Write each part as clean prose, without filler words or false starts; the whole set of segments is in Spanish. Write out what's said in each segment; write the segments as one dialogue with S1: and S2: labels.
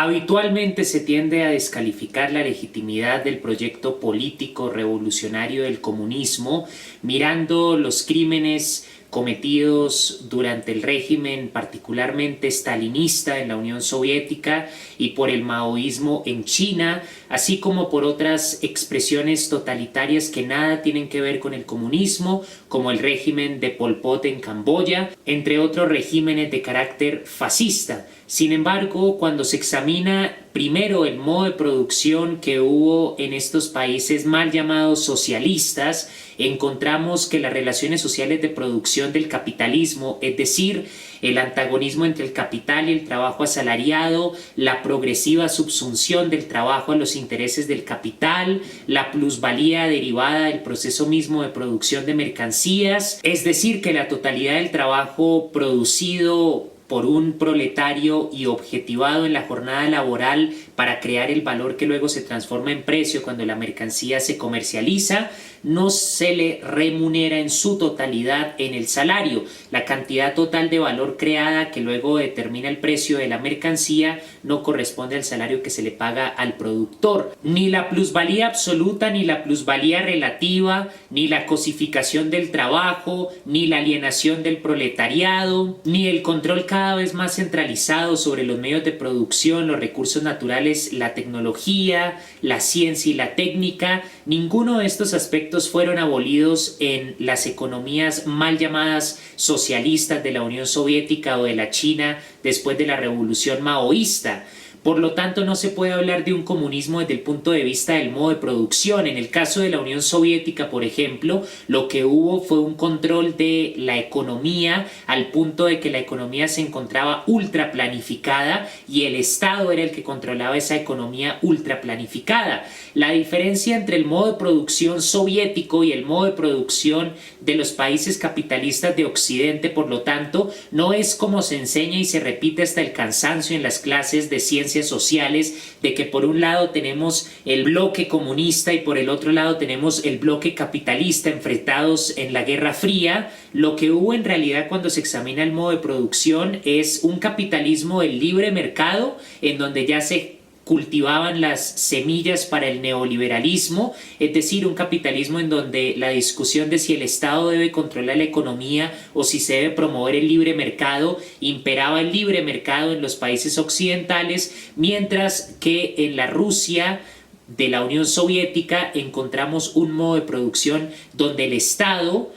S1: Habitualmente se tiende a descalificar la legitimidad del proyecto político revolucionario del comunismo, mirando los crímenes cometidos durante el régimen particularmente stalinista en la Unión Soviética y por el maoísmo en China, así como por otras expresiones totalitarias que nada tienen que ver con el comunismo, como el régimen de Pol Pot en Camboya, entre otros regímenes de carácter fascista. Sin embargo, cuando se examina primero el modo de producción que hubo en estos países mal llamados socialistas, encontramos que las relaciones sociales de producción del capitalismo, es decir, el antagonismo entre el capital y el trabajo asalariado, la progresiva subsunción del trabajo a los intereses del capital, la plusvalía derivada del proceso mismo de producción de mercancías, es decir, que la totalidad del trabajo producido por un proletario y objetivado en la jornada laboral para crear el valor que luego se transforma en precio cuando la mercancía se comercializa, no se le remunera en su totalidad en el salario. La cantidad total de valor creada que luego determina el precio de la mercancía no corresponde al salario que se le paga al productor. Ni la plusvalía absoluta, ni la plusvalía relativa, ni la cosificación del trabajo, ni la alienación del proletariado, ni el control cada vez más centralizado sobre los medios de producción, los recursos naturales, la tecnología, la ciencia y la técnica, ninguno de estos aspectos fueron abolidos en las economías mal llamadas socialistas de la Unión Soviética o de la China después de la revolución maoísta. Por lo tanto, no se puede hablar de un comunismo desde el punto de vista del modo de producción. En el caso de la Unión Soviética, por ejemplo, lo que hubo fue un control de la economía al punto de que la economía se encontraba ultra planificada y el Estado era el que controlaba esa economía ultra planificada. La diferencia entre el modo de producción soviético y el modo de producción de los países capitalistas de Occidente, por lo tanto, no es como se enseña y se repite hasta el cansancio en las clases de ciencias sociales, de que por un lado tenemos el bloque comunista y por el otro lado tenemos el bloque capitalista enfrentados en la Guerra Fría. Lo que hubo en realidad cuando se examina el modo de producción es un capitalismo del libre mercado en donde ya se cultivaban las semillas para el neoliberalismo, es decir, un capitalismo en donde la discusión de si el Estado debe controlar la economía o si se debe promover el libre mercado, imperaba el libre mercado en los países occidentales, mientras que en la Rusia de la Unión Soviética encontramos un modo de producción donde el Estado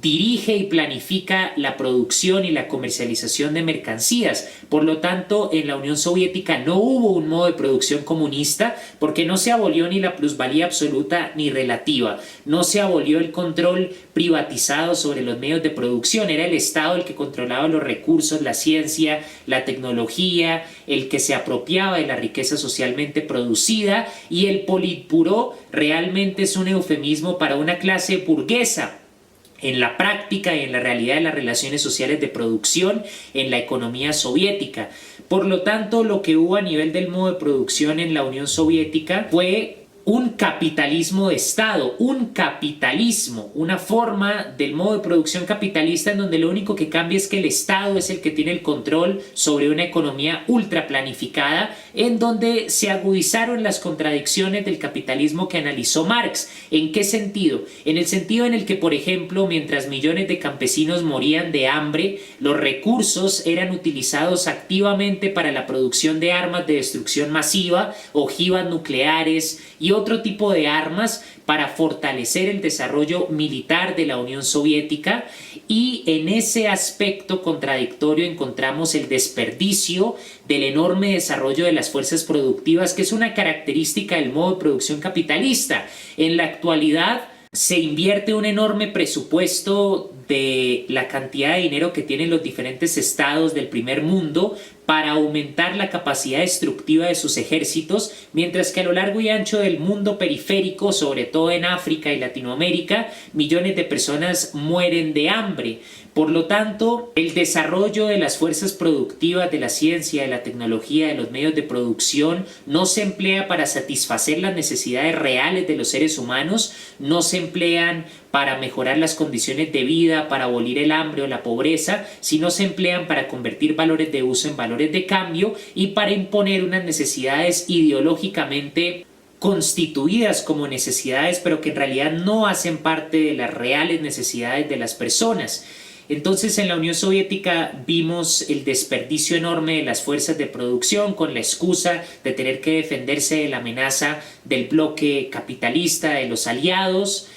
S1: dirige y planifica la producción y la comercialización de mercancías. Por lo tanto, en la Unión Soviética no hubo un modo de producción comunista porque no se abolió ni la plusvalía absoluta ni relativa. No se abolió el control privatizado sobre los medios de producción. Era el Estado el que controlaba los recursos, la ciencia, la tecnología, el que se apropiaba de la riqueza socialmente producida, y el Politburó realmente es un eufemismo para una clase burguesa en la práctica y en la realidad de las relaciones sociales de producción en la economía soviética. Por lo tanto, lo que hubo a nivel del modo de producción en la Unión Soviética fue un capitalismo de Estado, un capitalismo, una forma del modo de producción capitalista en donde lo único que cambia es que el Estado es el que tiene el control sobre una economía ultra planificada, en donde se agudizaron las contradicciones del capitalismo que analizó Marx. ¿En qué sentido? En el sentido en el que, por ejemplo, mientras millones de campesinos morían de hambre, los recursos eran utilizados activamente para la producción de armas de destrucción masiva, ojivas nucleares y otro tipo de armas para fortalecer el desarrollo militar de la Unión Soviética, y en ese aspecto contradictorio encontramos el desperdicio del enorme desarrollo de las fuerzas productivas, que es una característica del modo de producción capitalista. En la actualidad se invierte un enorme presupuesto de la cantidad de dinero que tienen los diferentes estados del primer mundo para aumentar la capacidad destructiva de sus ejércitos, mientras que a lo largo y ancho del mundo periférico, sobre todo en África y Latinoamérica, millones de personas mueren de hambre. Por lo tanto, el desarrollo de las fuerzas productivas, de la ciencia, de la tecnología, de los medios de producción, no se emplea para satisfacer las necesidades reales de los seres humanos, no se emplean para mejorar las condiciones de vida, para abolir el hambre o la pobreza, sino se emplean para convertir valores de uso en valores de cambio y para imponer unas necesidades ideológicamente constituidas como necesidades, pero que en realidad no hacen parte de las reales necesidades de las personas. Entonces, en la Unión Soviética vimos el desperdicio enorme de las fuerzas de producción con la excusa de tener que defenderse de la amenaza del bloque capitalista de los aliados,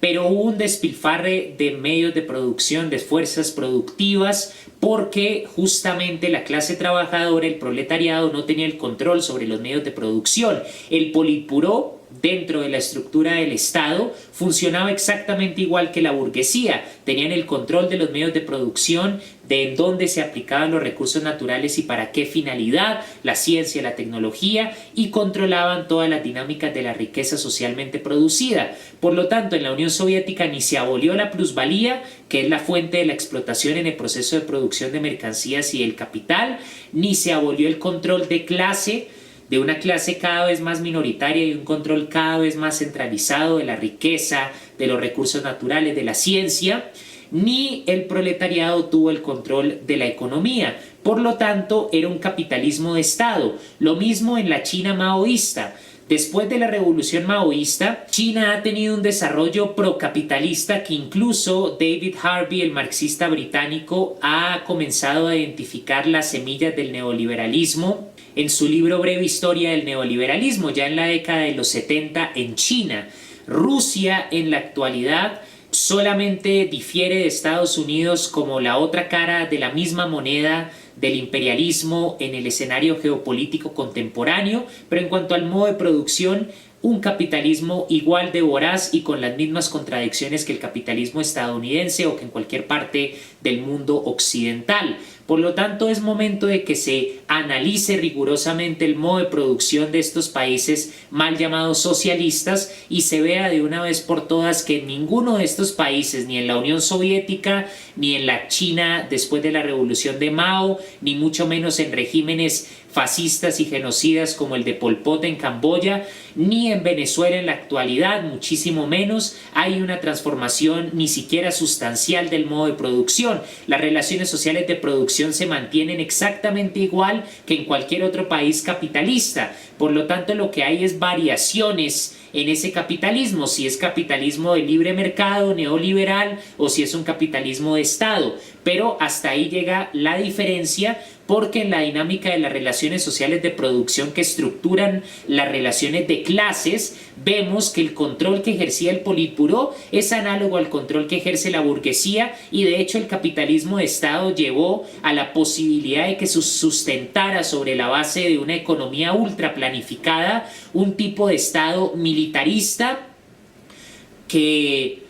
S1: pero hubo un despilfarre de medios de producción, de fuerzas productivas, porque justamente la clase trabajadora, el proletariado, no tenía el control sobre los medios de producción. El Politburó, dentro de la estructura del Estado, funcionaba exactamente igual que la burguesía. Tenían el control de los medios de producción, de en dónde se aplicaban los recursos naturales y para qué finalidad, la ciencia, la tecnología, y controlaban todas las dinámicas de la riqueza socialmente producida. Por lo tanto, en la Unión Soviética ni se abolió la plusvalía, que es la fuente de la explotación en el proceso de producción de mercancías y el capital, ni se abolió el control de clase, de una clase cada vez más minoritaria y un control cada vez más centralizado de la riqueza, de los recursos naturales, de la ciencia, ni el proletariado tuvo el control de la economía. Por lo tanto, era un capitalismo de Estado. Lo mismo en la China maoísta. Después de la revolución maoísta, China ha tenido un desarrollo procapitalista que incluso David Harvey, el marxista británico, ha comenzado a identificar las semillas del neoliberalismo en su libro Breve Historia del Neoliberalismo, ya en la década de los 70 en China. Rusia en la actualidad solamente difiere de Estados Unidos como la otra cara de la misma moneda del imperialismo en el escenario geopolítico contemporáneo, pero en cuanto al modo de producción, un capitalismo igual de voraz y con las mismas contradicciones que el capitalismo estadounidense o que en cualquier parte del mundo occidental. Por lo tanto, es momento de que se analice rigurosamente el modo de producción de estos países mal llamados socialistas y se vea de una vez por todas que en ninguno de estos países, ni en la Unión Soviética, ni en la China después de la revolución de Mao, ni mucho menos en regímenes fascistas y genocidas como el de Pol Pot en Camboya, ni en Venezuela en la actualidad, muchísimo menos, hay una transformación ni siquiera sustancial del modo de producción. Las relaciones sociales de producción se mantienen exactamente igual que en cualquier otro país capitalista. Por lo tanto, lo que hay es variaciones en ese capitalismo, si es capitalismo de libre mercado, neoliberal, o si es un capitalismo de Estado. Pero hasta ahí llega la diferencia, porque en la dinámica de las relaciones sociales de producción que estructuran las relaciones de clases, vemos que el control que ejercía el Politburó es análogo al control que ejerce la burguesía, y de hecho el capitalismo de Estado llevó a la posibilidad de que se sustentara sobre la base de una economía ultra planificada un tipo de Estado militarista que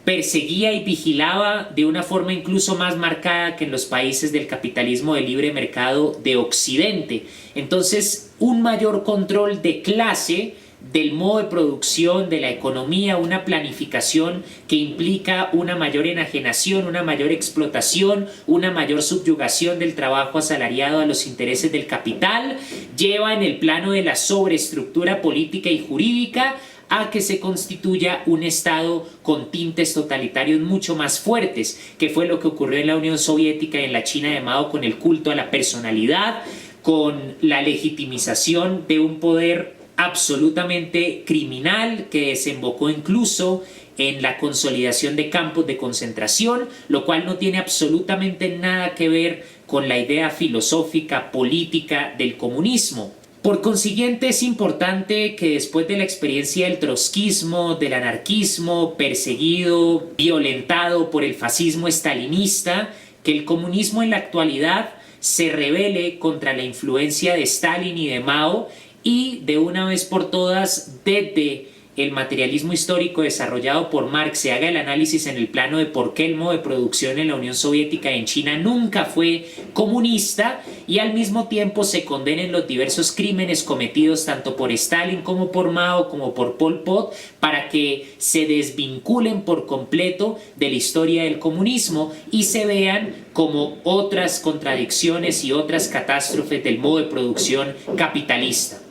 S1: perseguía y vigilaba de una forma incluso más marcada que en los países del capitalismo de libre mercado de Occidente. Entonces, un mayor control de clase, del modo de producción, de la economía, una planificación que implica una mayor enajenación, una mayor explotación, una mayor subyugación del trabajo asalariado a los intereses del capital, lleva en el plano de la sobreestructura política y jurídica a que se constituya un Estado con tintes totalitarios mucho más fuertes, que fue lo que ocurrió en la Unión Soviética y en la China de Mao con el culto a la personalidad, con la legitimización de un poder absolutamente criminal que desembocó incluso en la consolidación de campos de concentración, lo cual no tiene absolutamente nada que ver con la idea filosófica, política del comunismo. Por consiguiente, es importante que después de la experiencia del trotskismo, del anarquismo, perseguido, violentado por el fascismo estalinista, que el comunismo en la actualidad se rebele contra la influencia de Stalin y de Mao y de una vez por todas, desde el materialismo histórico desarrollado por Marx, se haga el análisis en el plano de por qué el modo de producción en la Unión Soviética y en China nunca fue comunista, y al mismo tiempo se condenen los diversos crímenes cometidos tanto por Stalin como por Mao como por Pol Pot, para que se desvinculen por completo de la historia del comunismo y se vean como otras contradicciones y otras catástrofes del modo de producción capitalista.